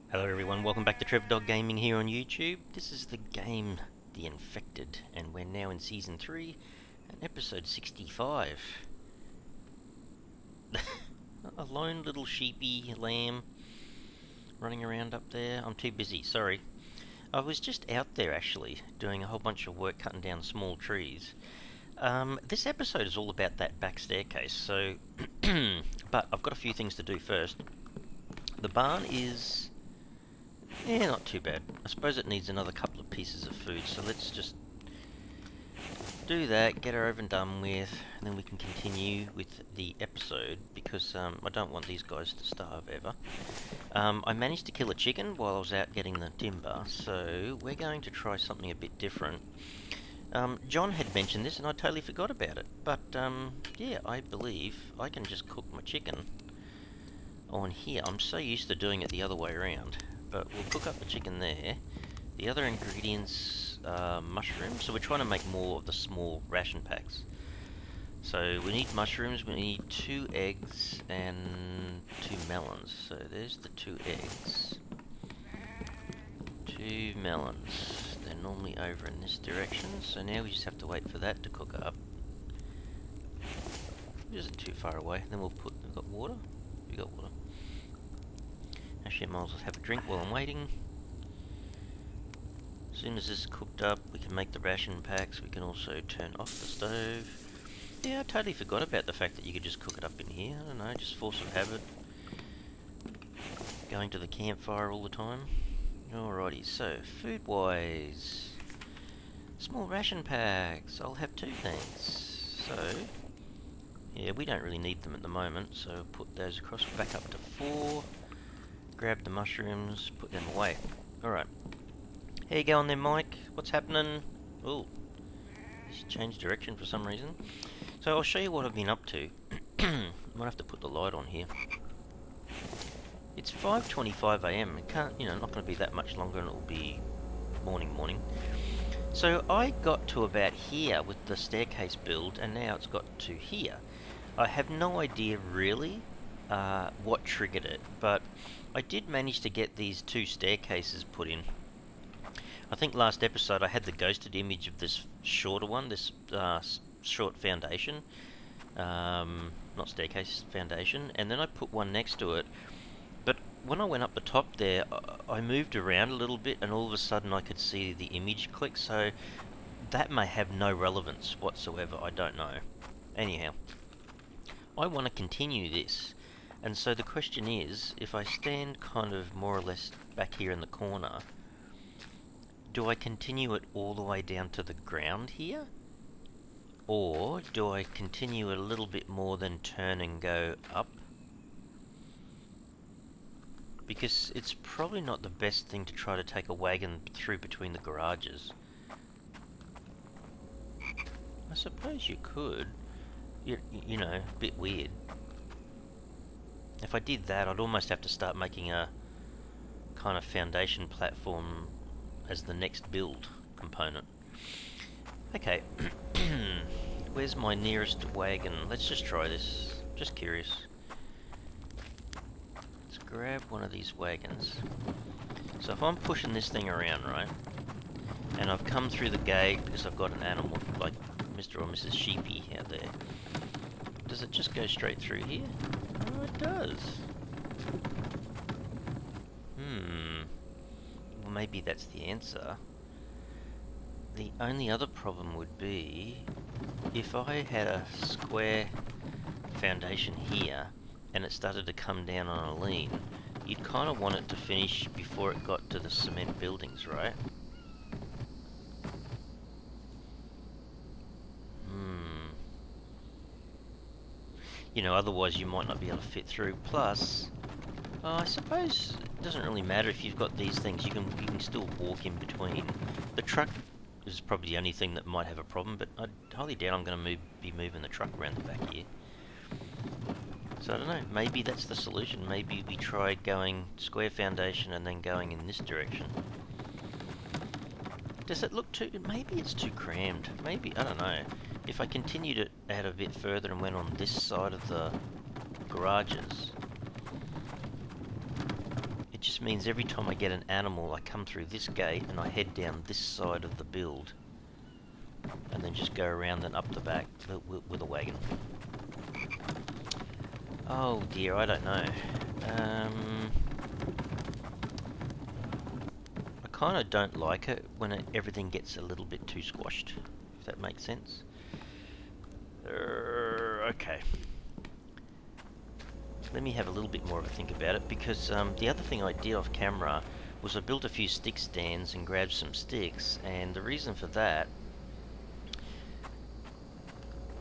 Hello everyone, welcome back to Trev Dog Gaming here on YouTube. This is the game The Infected, and we're now in Season 3 and Episode 65. A lone little sheepy lamb running around up there. I'm too busy, sorry. I was just out there actually, doing a whole bunch of work cutting down small trees. This episode is all about that back staircase, so... but I've got a few things to do first. The barn is... yeah, not too bad. I suppose it needs another couple of pieces of food, so let's just do that, get her over and done with, and then we can continue with the episode, because I don't want these guys to starve ever. I managed to kill a chicken while I was out getting the timber, so we're going to try something a bit different. John had mentioned this and I totally forgot about it, but yeah, I believe I can just cook my chicken on here. I'm so used to doing it the other way around. But we'll cook up the chicken there. The other ingredients are mushrooms, so we're trying to make more of the small ration packs. So we need mushrooms, we need 2 eggs and 2 melons. So there's the 2 eggs. 2 melons. They're normally over in this direction, so now we just have to wait for that to cook up. It isn't too far away. Then we'll put... we've got water? We got water. Actually, I might as well have a drink while I'm waiting. As soon as this is cooked up, we can make the ration packs. We can also turn off the stove. Yeah, I totally forgot about the fact that you could just cook it up in here. I don't know, just force of habit. Going to the campfire all the time. Alrighty, so food-wise, small ration packs. I'll have 2 things. So, yeah, we don't really need them at the moment, so I'll put those across, back up to 4. Grab the mushrooms, put them away. Alright. How you going there, Mike? What's happening? Oh, he's changed direction for some reason. So I'll show you what I've been up to. Might have to put the light on here. It's 5:25 AM. It can't, not going to be that much longer and it'll be morning. So I got to about here with the staircase build and now it's got to here. I have no idea really what triggered it, but I did manage to get these 2 staircases put in. I think last episode I had the ghosted image of this shorter one, this short foundation, not staircase, foundation, and then I put one next to it, but when I went up the top there, I moved around a little bit and all of a sudden I could see the image click, so that may have no relevance whatsoever, I don't know. Anyhow, I want to continue this. And so the question is, if I stand kind of more or less back here in the corner, do I continue it all the way down to the ground here? Or do I continue it a little bit more than turn and go up? Because it's probably not the best thing to try to take a wagon through between the garages. I suppose you could. You know, a bit weird. If I did that, I'd almost have to start making a kind of foundation platform as the next build component. Okay, where's my nearest wagon? Let's just try this. Just curious. Let's grab one of these wagons. So if I'm pushing this thing around, right, and I've come through the gate because I've got an animal, like Mr. or Mrs. Sheepy out there, does it just go straight through here? Oh, it does. Well, maybe that's the answer. The only other problem would be if I had a square foundation here and it started to come down on a lean, you'd kind of want it to finish before it got to the cement buildings, right? Otherwise you might not be able to fit through. Plus, I suppose it doesn't really matter if you've got these things. You can still walk in between. The truck is probably the only thing that might have a problem, but I highly doubt I'm going to be moving the truck around the back here. So I don't know. Maybe that's the solution. Maybe we try going square foundation and then going in this direction. Does it look too... maybe it's too crammed. Maybe, I don't know. If I continued it out a bit further and went on this side of the garages, it just means every time I get an animal, I come through this gate and I head down this side of the build. And then just go around and up the back with a wagon. Oh dear, I don't know. I kind of don't like it when everything gets a little bit too squashed, if that makes sense. Okay. Let me have a little bit more of a think about it, because the other thing I did off camera was I built a few stick stands and grabbed some sticks, and the reason for that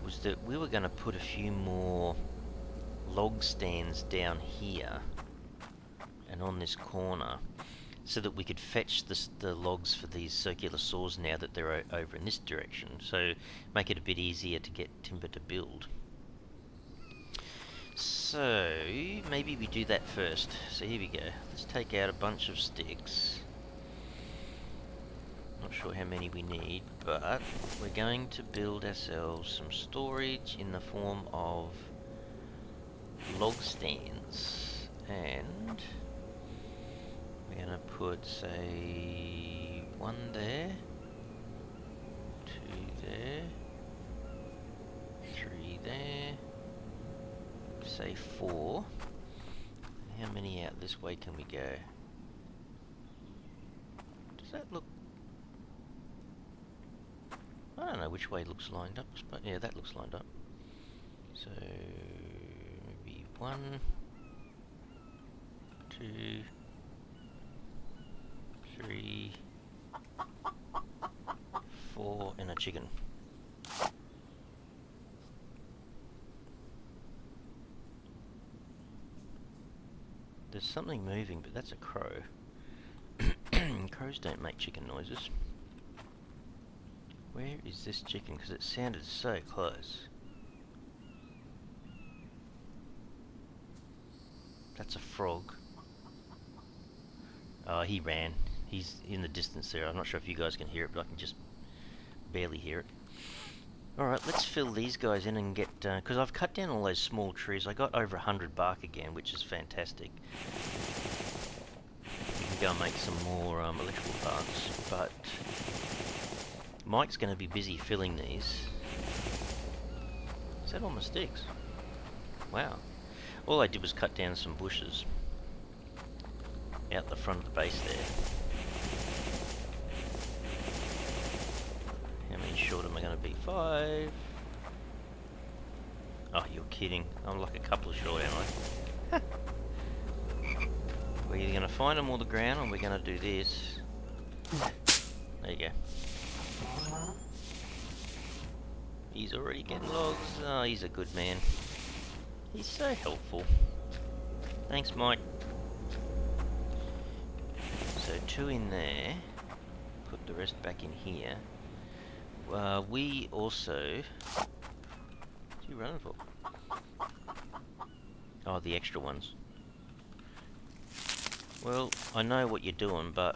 was that we were going to put a few more log stands down here and on this corner so that we could fetch the logs for these circular saws now that they're over in this direction, so make it a bit easier to get timber to build. So maybe we do that first. So here we go. Let's take out a bunch of sticks. Not sure how many we need, but we're going to build ourselves some storage in the form of log stands, and we're going to put, say, 1 there, 2 there, 3 there, say 4. How many out this way can we go? Does that look... I don't know which way looks lined up, but yeah, that looks lined up. So maybe 1, 2, 3, 4, and a chicken. There's something moving, but that's a crow. Crows don't make chicken noises. Where is this chicken? Because it sounded so close. That's a frog. Oh, he ran. He's in the distance there. I'm not sure if you guys can hear it, but I can just barely hear it. Alright, let's fill these guys in and get... because I've cut down all those small trees. I got over 100 bark again, which is fantastic. We can go and make some more electrical parts, but... Mike's going to be busy filling these. Is that all my sticks? Wow. All I did was cut down some bushes out the front of the base there. How many short am I going to be? 5. Oh, you're kidding. I'm like a couple of short, am I? We're either going to find them all the ground, or we're going to do this. There you go. He's already getting logs. Oh, he's a good man. He's so helpful. Thanks, Mike. So 2 in there. Put the rest back in here. We also... What are you running for? Oh, the extra ones. Well, I know what you're doing, but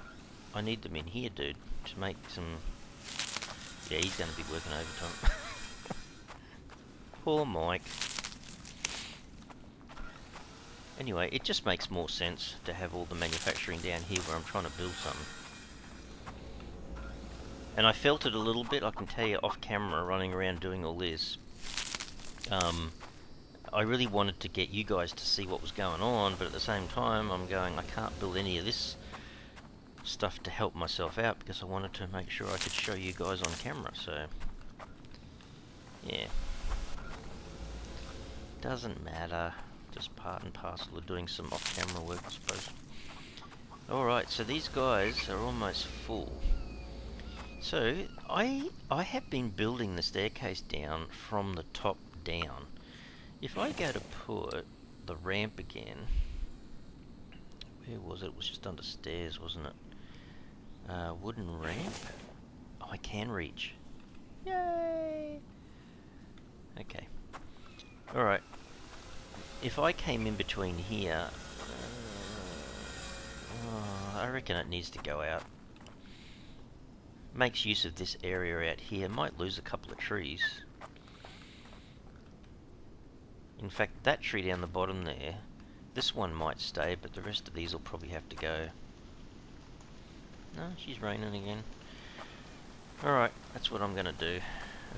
I need them in here, dude, to make some... Yeah, he's going to be working overtime. Poor Mike. Anyway, it just makes more sense to have all the manufacturing down here where I'm trying to build something. And I felt it a little bit, I can tell you, off camera, running around doing all this. I really wanted to get you guys to see what was going on, but at the same time I'm going, I can't build any of this stuff to help myself out because I wanted to make sure I could show you guys on camera, so yeah. Doesn't matter, just part and parcel of doing some off-camera work, I suppose. Alright, so these guys are almost full. So, I have been building the staircase down from the top down. If I go to put the ramp again, where was it? It was just under stairs, wasn't it? Wooden ramp? Oh, I can reach. Yay! Okay. Alright. If I came in between here, I reckon it needs to go out. Makes use of this area out here. Might lose a couple of trees. In fact, that tree down the bottom there This one might stay, but the rest of these will probably have to go. No, she's raining again. Alright, that's what I'm going to do.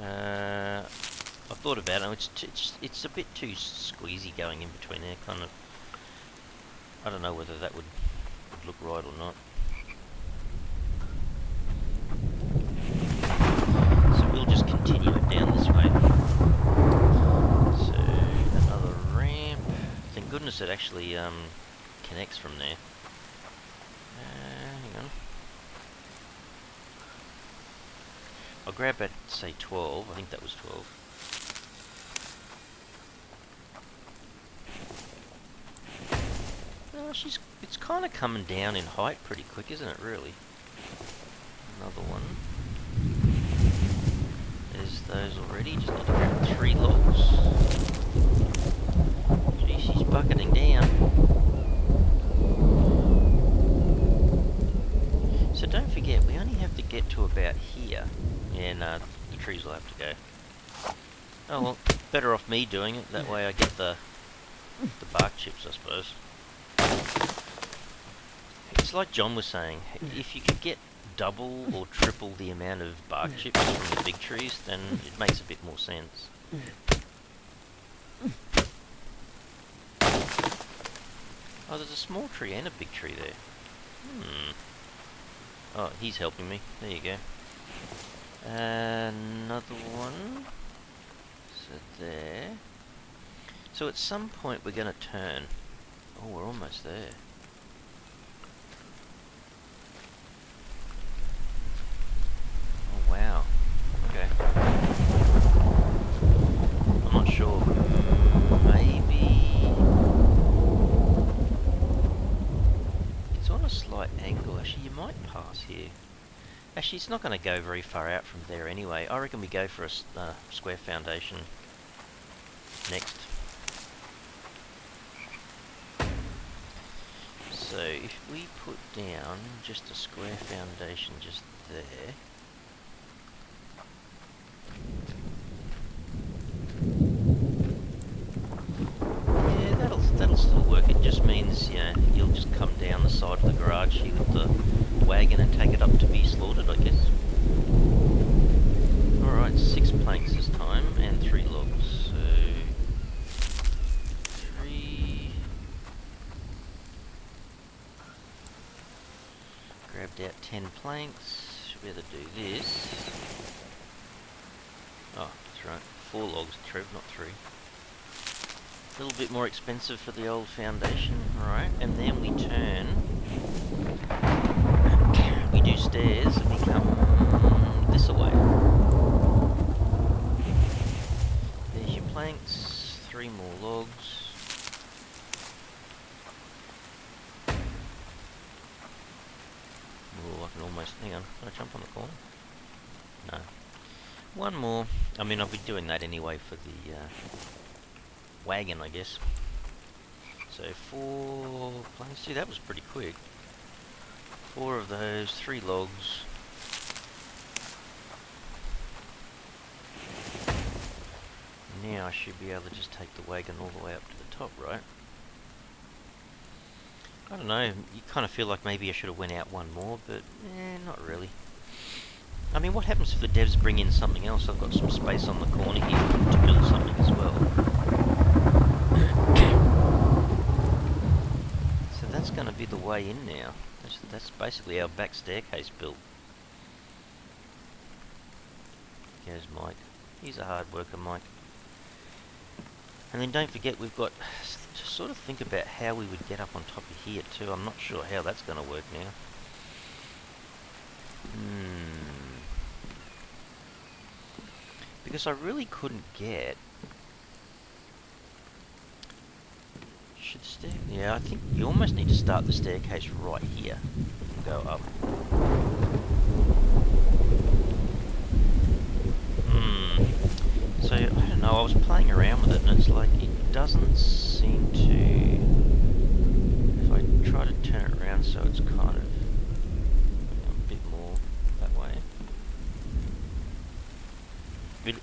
I've thought about it. It's a bit too squeezy going in between there, kind of. I don't know whether that would look right or not. So we'll just continue it down this way. So another ramp. Thank goodness it actually connects from there. Hang on. I'll grab at say 12. I think that was 12. It's kind of coming down in height pretty quick, isn't it, really? Another one. There's those already. Just need to grab 3 logs. Gee, she's bucketing down. So don't forget, we only have to get to about here. And the trees will have to go. Oh well, better off me doing it. That way I get the bark chips, I suppose. It's like John was saying, if you could get double or triple the amount of bark chips from the big trees, then it makes a bit more sense. Oh, there's a small tree and a big tree there. Oh, he's helping me. There you go. Another one. So there. So at some point we're going to turn. Oh, we're almost there. Oh, wow. Okay. I'm not sure. Maybe... It's on a slight angle. Actually, you might pass here. Actually, it's not going to go very far out from there anyway. I reckon we go for a square foundation next. So if we put down just a square foundation just there. Yeah, that'll still work. It just means, you know, you'll just come down the side of the garage here with the wagon and take it up to be slaughtered, I guess. Alright, 6 planks this time and 3 logs. So 3. Grabbed out 10 planks. Should be able to do this. Oh, that's right. 4 logs, Trev, not 3. A little bit more expensive for the old foundation. Alright, and then we turn. We do stairs and we come this way. There's your planks. 3 more logs. Oh, I can almost... Hang on, can I jump on the corner? No. 1 more. I mean, I'll be doing that anyway for the wagon, I guess. So 4 planks. See, that was pretty quick. 4 of those, 3 logs. Now I should be able to just take the wagon all the way up to the top, right? I don't know, you kind of feel like maybe I should have went out 1 more, but not really. I mean, what happens if the devs bring in something else? I've got some space on the corner here to build something as well. So that's going to be the way in now. That's basically our back staircase built. Here's Mike. He's a hard worker, Mike. And then don't forget, we've got to sort of think about how we would get up on top of here too. I'm not sure how that's going to work now. Because I really couldn't get... Yeah, I think you almost need to start the staircase right here and go up. So, I don't know, I was playing around with it and it's like, it doesn't seem to... If I try to turn it around so it's kind of a bit more that way.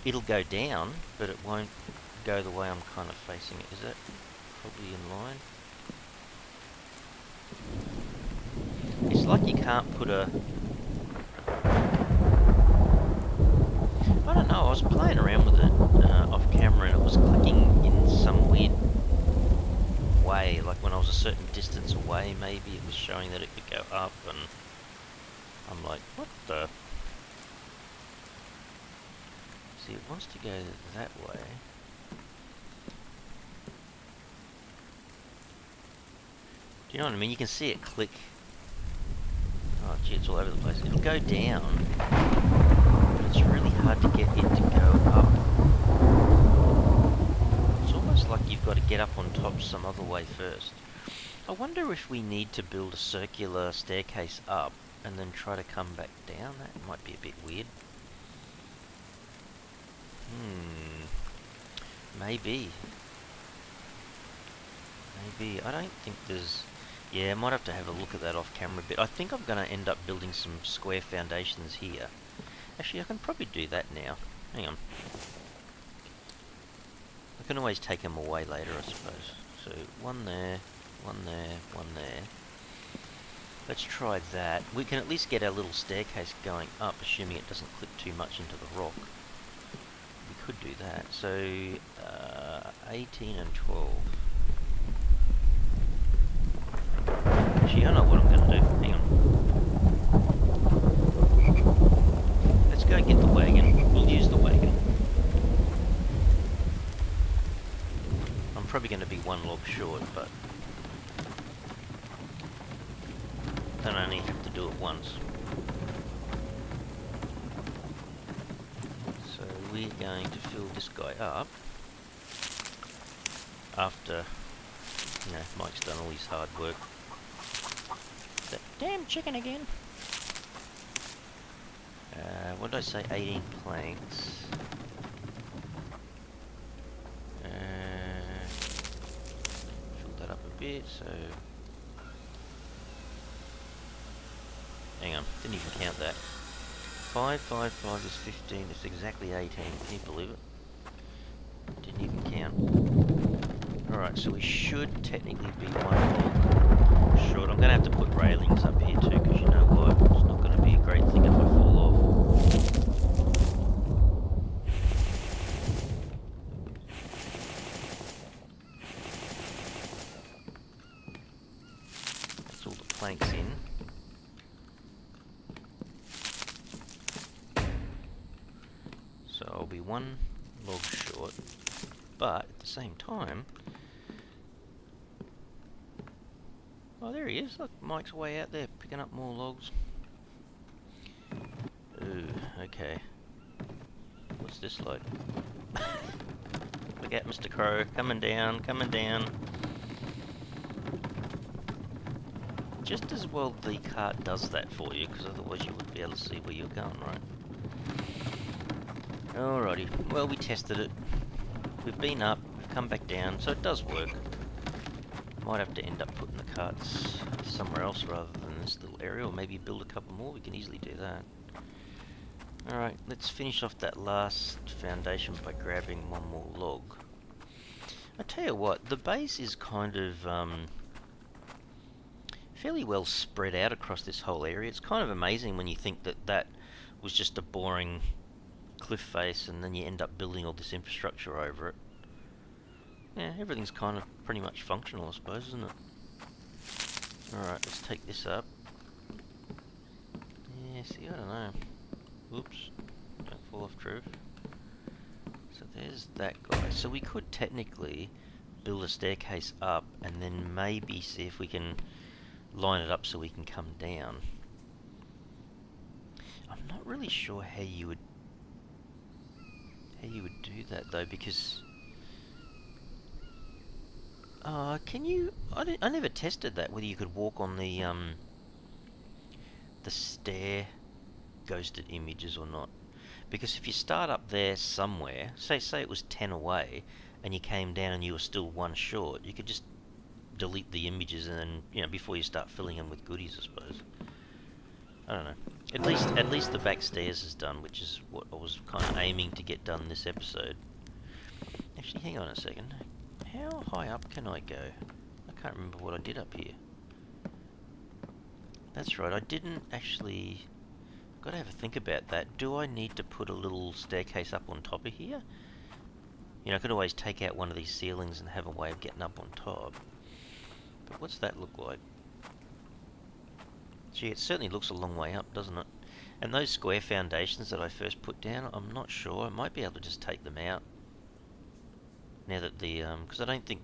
It'll go down, but it won't go the way I'm kind of facing it. Is that probably in line? like you can't put a... I don't know, I was playing around with it off camera and it was clicking in some weird way, like when I was a certain distance away maybe it was showing that it could go up, and I'm like, what the... See, it wants to go that way. Do you know what I mean? You can see it click. Oh gee, it's all over the place. It'll go down, but it's really hard to get it to go up. It's almost like you've got to get up on top some other way first. I wonder if we need to build a circular staircase up and then try to come back down. That might be a bit weird. Maybe. Maybe. I don't think there's... Yeah, I might have to have a look at that off camera a bit. I think I'm going to end up building some square foundations here. Actually, I can probably do that now. Hang on. I can always take them away later, I suppose. So, one there, one there, one there. Let's try that. We can at least get our little staircase going up, assuming it doesn't clip too much into the rock. We could do that. So, 18 and 12. Actually, I know what I'm going to do. Hang on. Let's go get the wagon. We'll use the wagon. I'm probably going to be one log short, but don't only have to do it once. So we're going to fill this guy up after, you know, Mike's done all his hard work. That damn chicken again. What did I say? 18 planks. Fill that up a bit, so... Hang on, didn't even count that. 5, 5, 5 is 15, it's exactly 18, can you believe it? Didn't even count. Alright, so we should technically be one log short. I'm going to have to put railings up here too, because you know what? It's not going to be a great thing if I fall off. That's all the planks in. So I'll be one log short, but at the same time... Oh, there he is. Look, Mike's way out there picking up more logs. Ooh, okay. What's this like? Look out, Mr. Crow. Coming down, coming down. Just as well the cart does that for you, because otherwise you wouldn't be able to see where you're going, right? Alrighty. Well, we tested it. We've been up, we've come back down, so it does work. Might have to end up putting the carts somewhere else rather than this little area, or maybe build a couple more. We can easily do that. Alright, let's finish off that last foundation by grabbing one more log. I tell you what, the base is kind of fairly well spread out across this whole area. It's kind of amazing when you think that that was just a boring cliff face and then you end up building all this infrastructure over it. Yeah, everything's kind of pretty much functional, I suppose, isn't it? Alright, let's take this up. Yeah, see, I don't know. Oops. Don't fall off, Trev. So there's that guy. So we could technically build a staircase up and then maybe see if we can line it up so we can come down. I'm not really sure how you would do that though, because can you... I never tested that, whether you could walk on the stair ghosted images or not. Because if you start up there somewhere, say it was 10 away, and you came down and you were still one short, you could just delete the images and then, you know, before you start filling them with goodies, I suppose. I don't know. At least the back stairs is done, which is what I was kind of aiming to get done this episode. Actually, hang on a second. How high up can I go? I can't remember what I did up here. That's right, I didn't actually... Got to have a think about that. Do I need to put a little staircase up on top of here? You know, I could always take out one of these ceilings and have a way of getting up on top. But what's that look like? Gee, it certainly looks a long way up, doesn't it? And those square foundations that I first put down, I'm not sure. I might be able to just take them out. Now that the, because I don't think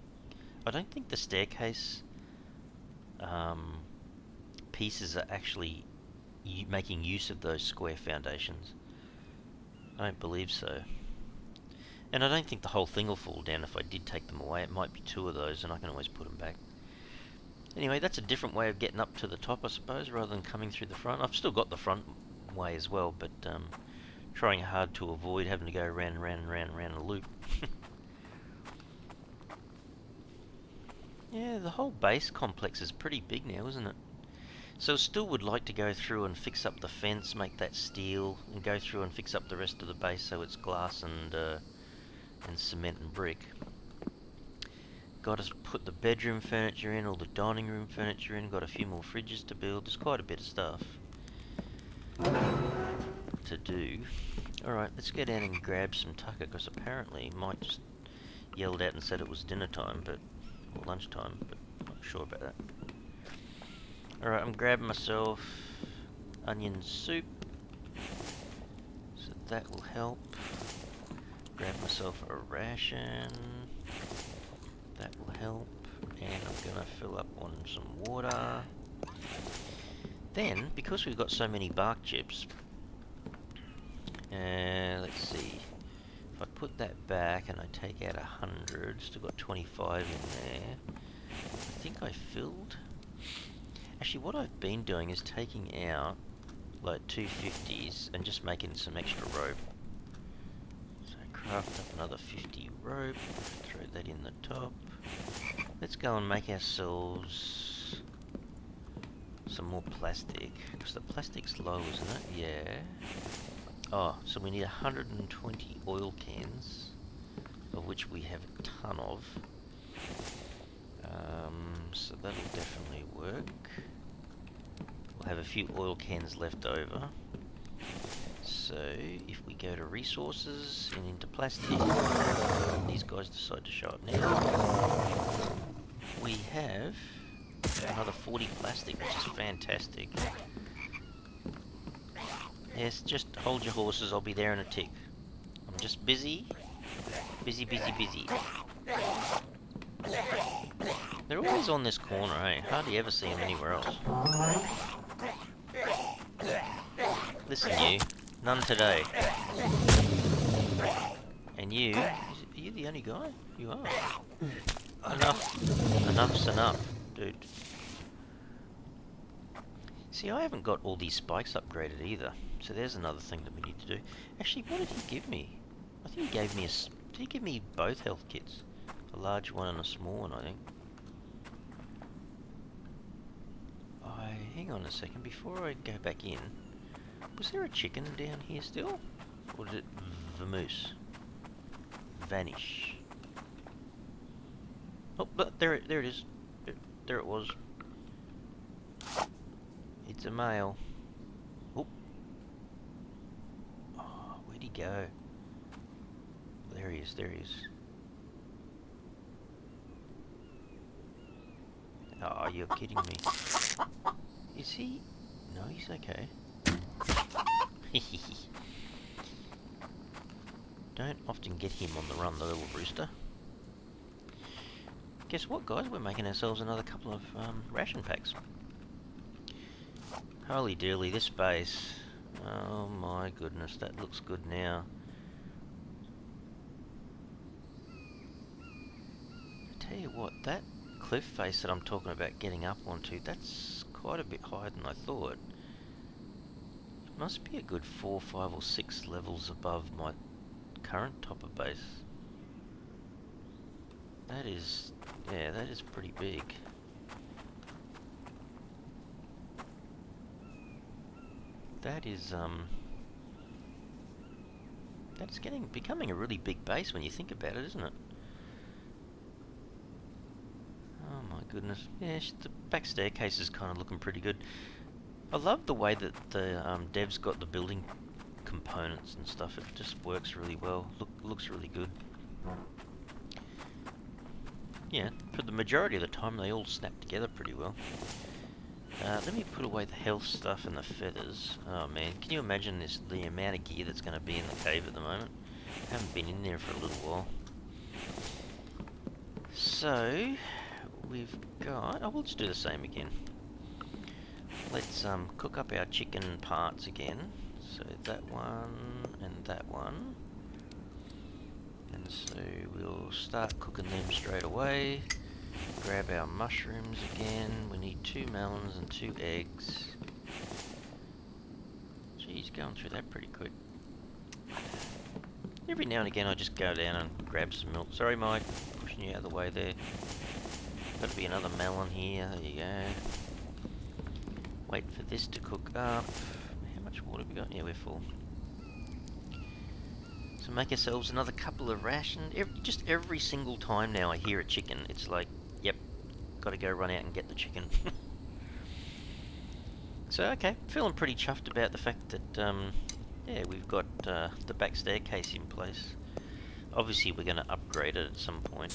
the staircase pieces are actually making use of those square foundations. I don't believe so. And I don't think the whole thing will fall down if I did take them away. It might be two of those and I can always put them back. Anyway, that's a different way of getting up to the top, I suppose, rather than coming through the front. I've still got the front way as well, but trying hard to avoid having to go round a loop. Yeah, the whole base complex is pretty big now, isn't it? So still would like to go through and fix up the fence, make that steel, and go through and fix up the rest of the base so it's glass and cement and brick. Got to put the bedroom furniture in, all the dining room furniture in, got a few more fridges to build. There's quite a bit of stuff to do. Alright, let's go down and grab some tucker, because apparently Mike just yelled out and said it was dinner time, or lunchtime, but I'm not sure about that. Alright, I'm grabbing myself onion soup, so that will help. Grab myself a ration, that will help. And I'm going to fill up on some water. Then, because we've got so many bark chips, let's see, if I put that back and I take out 100, still got 25 in there. I think I filled. Actually, what I've been doing is taking out like 250s and just making some extra rope. So craft up another 50 rope, throw that in the top. Let's go and make ourselves some more plastic, because the plastic's low, isn't it? Yeah. Oh, so we need 120 oil cans, of which we have a ton of. So that'll definitely work. We'll have a few oil cans left over. So if we go to resources and into plastic, these guys decide to show up now. We have another 40 plastic, which is fantastic. Yes, just hold your horses, I'll be there in a tick. I'm just busy. Busy. They're always on this corner, eh? Hardly ever see them anywhere else. Listen, you. None today. And you? Are you the only guy? You are. Enough. Enough's enough, dude. See, I haven't got all these spikes upgraded either. So there's another thing that we need to do. Actually, what did he give me? I think he gave me did he give me both health kits? A large one and a small one, I think. Hang on a second, before I go back in, was there a chicken down here still? Or did it vanish? Oh, but there it is. There it was. It's a male. Oh, where'd he go? There he is. Oh, you're kidding me. Is he? No, he's okay. Don't often get him on the run, the little rooster. Guess what, guys? We're making ourselves another couple of ration packs. Holy dearly, this base. Oh my goodness, that looks good now. I tell you what, that cliff face that I'm talking about getting up onto, that's quite a bit higher than I thought. It must be a good 4, 5 or 6 levels above my current top of base. That is, yeah, that is pretty big. That is, that's becoming a really big base when you think about it, isn't it? Oh my goodness. Yeah, the back staircase is kind of looking pretty good. I love the way that the devs got the building components and stuff. It just works really well. Looks really good. Yeah, for the majority of the time they all snap together pretty well. Let me put away the health stuff and the feathers. Oh man, can you imagine the amount of gear that's going to be in the cave at the moment? I haven't been in there for a little while. So, we've got... Oh, let's do the same again. Let's cook up our chicken parts again. So that one and that one. And so we'll start cooking them straight away. Grab our mushrooms again. We need 2 melons and 2 eggs. Geez, going through that pretty quick. Every now and again I just go down and grab some milk. Sorry Mike, pushing you out of the way there. Got to be another melon here. There you go. Wait for this to cook up. How much water have we got? Yeah, we're full. So make ourselves another couple of rations. Just every single time now I hear a chicken, it's like, yep, got to go run out and get the chicken. So okay, feeling pretty chuffed about the fact that yeah, we've got the back staircase in place. Obviously we're going to upgrade it at some point.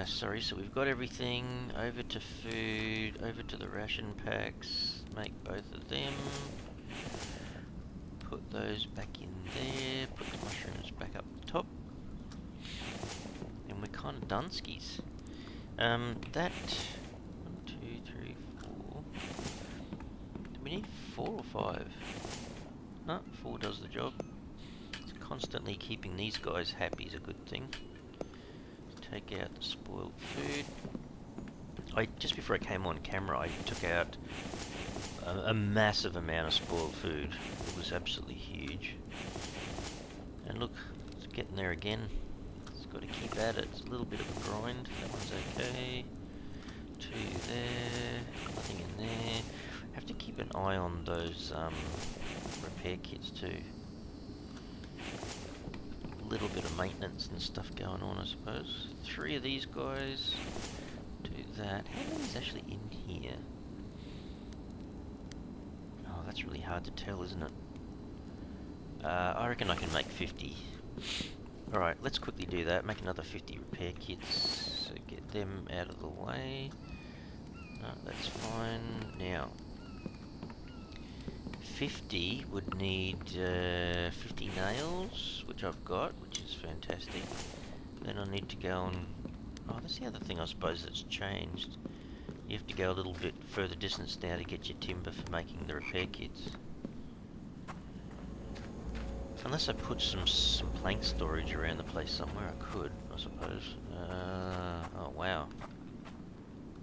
Sorry, so we've got everything. Over to food, over to the ration packs. Make both of them. Put those back in there. Put the mushrooms back up the top. And we're kind of done skis. That... 1, 2, 3, 4... Do we need 4 or 5? No, 4 does the job. It's constantly keeping these guys happy is a good thing. Take out the spoiled food. Just before I came on camera, I took out a massive amount of spoiled food. It was absolutely huge. And look, it's getting there again. It's got to keep at it. It's a little bit of a grind. That one's okay. 2 there. Nothing in there. I have to keep an eye on those repair kits too. Little bit of maintenance and stuff going on, I suppose. 3 of these guys. Do that. How many is actually in here? Oh, that's really hard to tell, isn't it? I reckon I can make 50. Alright, let's quickly do that. Make another 50 repair kits. So get them out of the way. No, that's fine. Now, 50 would need 50 nails, which I've got, which is fantastic. Then I need to go and... Oh, that's the other thing I suppose that's changed. You have to go a little bit further distance now to get your timber for making the repair kits. Unless I put some plank storage around the place somewhere, I could, I suppose. Oh wow.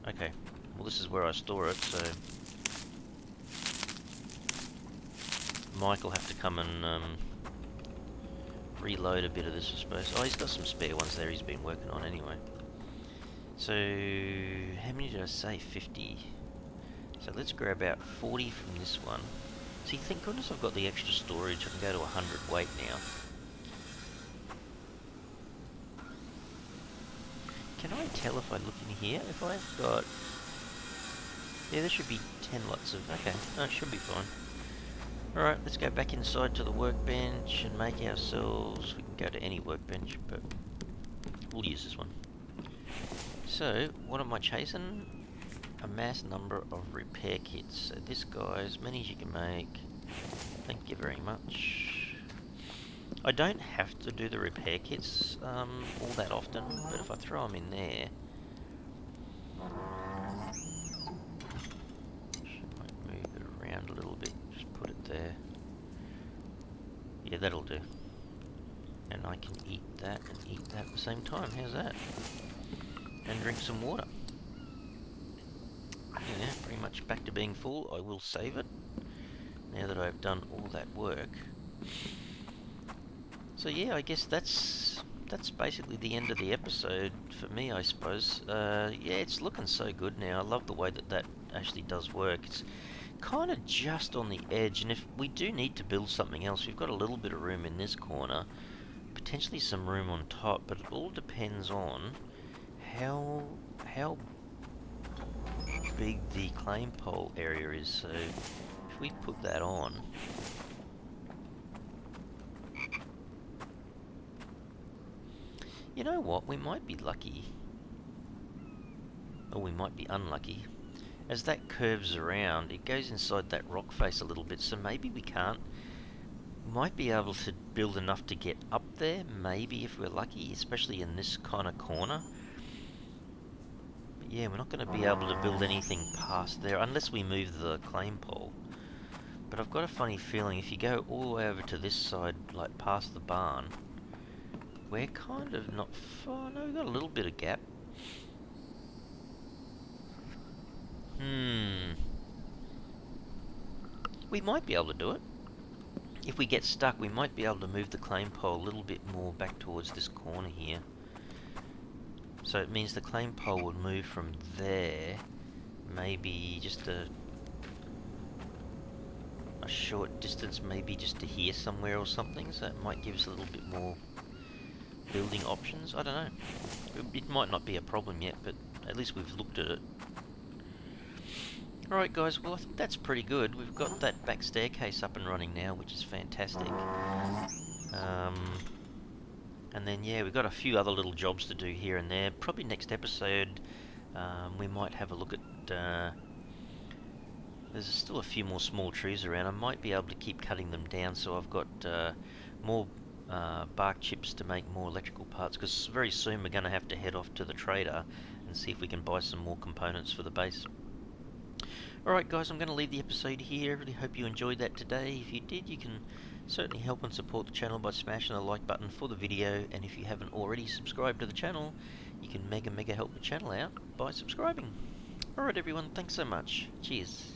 Okay, well this is where I store it, so... Mike will have to come and reload a bit of this, I suppose. Oh, he's got some spare ones there he's been working on anyway. So, how many did I say? 50. So let's grab out 40 from this one. See, thank goodness I've got the extra storage. I can go to 100 weight now. Can I tell if I look in here? If I've got... Yeah, there should be 10 lots of... Okay, no, it should be fine. Alright, let's go back inside to the workbench and make ourselves... We can go to any workbench, but we'll use this one. So, what am I chasing? A mass number of repair kits. So this guy, as many as you can make. Thank you very much. I don't have to do the repair kits all that often, but if I throw them in there... Might move it around a little bit, just put it there. Yeah, that'll do. And I can eat that and eat that at the same time, how's that? And drink some water. Yeah, pretty much back to being full. I will save it now that I've done all that work. So yeah, I guess that's basically the end of the episode for me, I suppose. Yeah, it's looking so good now. I love the way that actually does work. It's kind of just on the edge, and if we do need to build something else, we've got a little bit of room in this corner, potentially some room on top, but it all depends on how big the claim pole area is. So if we put that on, you know what, we might be lucky, or we might be unlucky. As that curves around, it goes inside that rock face a little bit, so maybe we can't. Might be able to build enough to get up there, maybe, if we're lucky, especially in this kind of corner. But yeah, we're not going to be able to build anything past there, unless we move the claim pole. But I've got a funny feeling if you go all the way over to this side, like past the barn, we're kind of not far. No, we've got a little bit of gap. We might be able to do it. If we get stuck, we might be able to move the claim pole a little bit more back towards this corner here. So it means the claim pole would move from there, maybe just a short distance, maybe just to here somewhere or something. So it might give us a little bit more building options. I don't know. It might not be a problem yet, but at least we've looked at it. Alright guys, well I think that's pretty good. We've got that back staircase up and running now, which is fantastic. And then yeah, we've got a few other little jobs to do here and there. Probably next episode we might have a look at... there's still a few more small trees around. I might be able to keep cutting them down, so I've got more bark chips to make more electrical parts, because very soon we're going to have to head off to the trader and see if we can buy some more components for the base. Alright guys, I'm going to leave the episode here. I really hope you enjoyed that today. If you did, you can certainly help and support the channel by smashing the like button for the video, and if you haven't already subscribed to the channel, you can mega help the channel out by subscribing. Alright everyone, thanks so much. Cheers.